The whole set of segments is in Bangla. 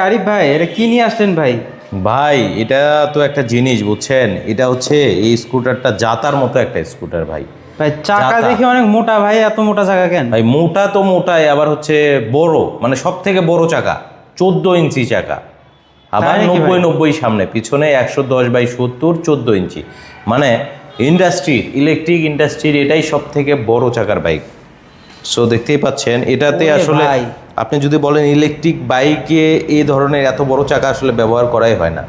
আরিফ ভাই, এটা কি নিয়ে আসলেন ভাই? ভাই এটা তো একটা জিনিস বুঝছেন, এটা হচ্ছে এই স্কুটারটা জাতার মতো একটা স্কুটার ভাই। ভাই চাকা জাতা দেখি অনেক মোটা ভাই, এত মোটা চাকা কেন? ভাই, মোটা তো মোটাই, আবার হচ্ছে বড়, মানে সব থেকে বড় চাকা, 14 ইঞ্চি চাকা। আবার তাই নাকি ভাই? 90-90 সামনে, পিছনে 110/70, 14 ইঞ্চি। মানে ইলেকট্রিক ইন্ডাস্ট্রির এটাই সব থেকে বড় চাকার বাইক। সো দেখতেই পাচ্ছেন এটাতে ওরে আসলে ভাই। আপনি যদি বলেন ইলেকট্রিক বাইকে এই ধরনের এত বড় চাকা আসলে ব্যবহার করাই হয় না,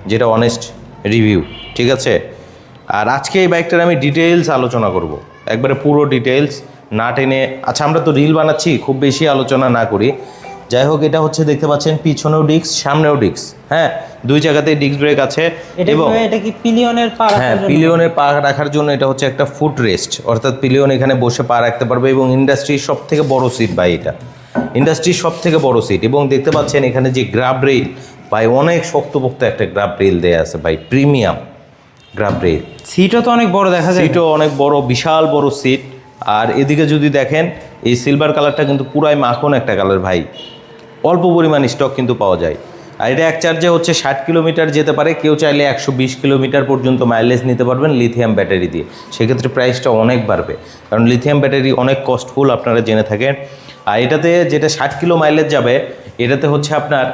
যেটা অনেস্ট রিভিউ। ঠিক আছে, আর আজকে এই বাইকটার আমি ডিটেলস আলোচনা করব, একবারে পুরো ডিটেলস না টেনে। আচ্ছা, আমরা তো রিল বানাচ্ছি, খুব বেশি আলোচনা না করি। যাই হোক, এটা হচ্ছে দেখতে পাচ্ছেন পিছনেও ডিস্ক, সামনেও ডিস্ক। হ্যাঁ, দুই জায়গাতেই ডিস্ক ব্রেক আছে। এবং এটা কি পিলিয়নের পা রাখার হ্যাঁ, জন্য? পিলিয়নের পা রাখার জন্য এটা হচ্ছে একটা ফুট রেস্ট, অর্থাৎ পিলিয়ন এখানে বসে পা রাখতে পারবে। এবং ইন্ডাস্ট্রির সব থেকে বড় সিট ভাই, এটা ইন্ডাস্ট্রির সব থেকে বড় সিট। এবং দেখতে পাচ্ছেন এখানে যে গ্রাব রেল ভাই, অনেক শক্তপোক্ত একটা গ্রাব রেল দেয়া আছে ভাই, প্রিমিয়াম গ্রাব রেল। সিটও তো অনেক বড় দেখা যায়। সিটও অনেক বড়, বিশাল বড় সিট। আর এদিকে যদি দেখেন, এই সিলভার কালারটা কিন্তু পুরাই মাখন একটা কালার ভাই, অল্প পরিমাণ স্টক কিন্তু পাওয়া যায়। আর এটা এক চার্জে হচ্ছে 60 কিলোমিটার যেতে পারে, কেউ চাইলে 120 কিলোমিটার পর্যন্ত মাইলেজ নিতে পারবেন লিথিয়াম ব্যাটারি দিয়ে। সেক্ষেত্রে প্রাইসটা অনেক বাড়বে, কারণ লিথিয়াম ব্যাটারি অনেক কস্টফুল, আপনারা জেনে থাকেন। আর এটাতে যেটা 60 কিলো মাইলেজ যাবে, এটাতে হচ্ছে আপনার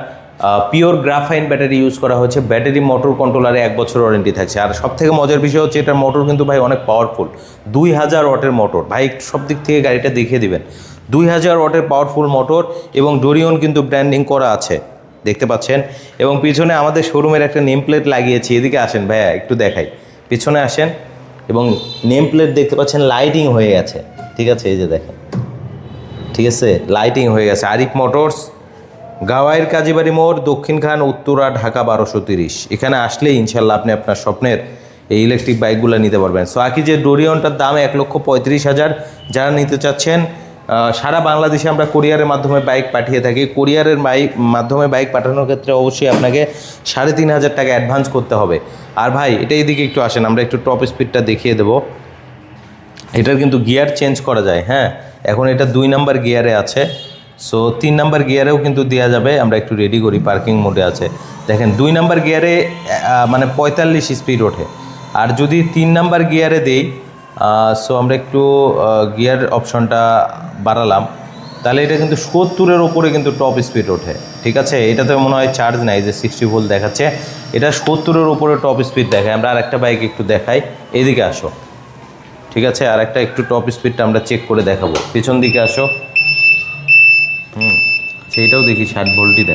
পিওর গ্রাফাইন ব্যাটারি ইউজ করা হয়েছে। ব্যাটারি মোটর কন্ট্রোলারে 1 বছর ওয়ারেন্টি থাকছে। আর সব থেকে মজার বিষয় হচ্ছে এটার মোটর কিন্তু ভাই অনেক পাওয়ারফুল, 2000 ওয়াটের মোটর ভাই। সব দিক থেকে গাড়িটা দেখিয়ে দিবেন, 2000 ওয়াটের পাওয়ারফুল মোটর। এবং ডোরিয়ন কিন্তু ব্র্যান্ডিং করা আছে, দেখতে পাচ্ছেন। এবং পিছনে আমাদের শোরুমের একটা নেম প্লেট লাগিয়েছি। এদিকে আসেন ভাইয়া, একটু দেখাই, পিছনে আসেন। এবং নেম প্লেট দেখতে পাচ্ছেন লাইটিং হয়ে গেছে, ঠিক আছে, এই যে দেখেন, ঠিক আছে, লাইটিং হয়ে গেছে। আরিফ মোটরস, গাওয়াইর কাজীবাড়ি মোড়, দক্ষিণ খান, উত্তরা, ঢাকা 1230। এখানে আসলে ইনশাল্লাহ আপনি আপনার স্বপ্নের এই ইলেকট্রিক বাইকগুলো নিতে পারবেন। সো আকি যে ডোরিয়নটার দাম 1,35,000। যারা নিতে চাচ্ছেন, সারা বাংলাদেশে আমরা কোরিয়ারের মাধ্যমে বাইক পাঠিয়ে থাকি। কোরিয়ারের মাধ্যমে বাইক পাঠানোর ক্ষেত্রে অবশ্যই আপনাকে 3,500 টাকা অ্যাডভান্স করতে হবে। আর ভাই, এটা এদিকে একটু আসেন, আমরা একটু টপ স্পিডটা দেখিয়ে দেবো। এটার কিন্তু গিয়ার চেঞ্জ করা যায়। হ্যাঁ, এখন এটা 2 নাম্বার গিয়ারে আছে। সো 3 নাম্বার গিয়ারেও কিন্তু দেওয়া যাবে। আমরা একটু রেডি করি, পার্কিং মোডে আছে। দেখেন 2 নাম্বার গিয়ারে মানে 45 স্পিড ওঠে। আর যদি 3 নাম্বার গিয়ারে দেই, সো আমরা একটু গিয়ার অপশনটা বাড়ালাম, তাহলে এটা কিন্তু 70-এর ওপরে কিন্তু টপ স্পিড ওঠে। ঠিক আছে, এটাতে মনে হয় চার্জ নাই, যে 60 ভোল্ট দেখাচ্ছে। এটা 70-এর ওপরে টপ স্পিড দেখায়। আমরা আর একটা বাইক একটু দেখাই, এদিকে আসো। ঠিক আছে, আর একটা একটু টপ স্পিডটা আমরা চেক করে দেখাবো, পিছন দিকে আসো। সেইটাও দেখি 60 ভোল্টই দেয়।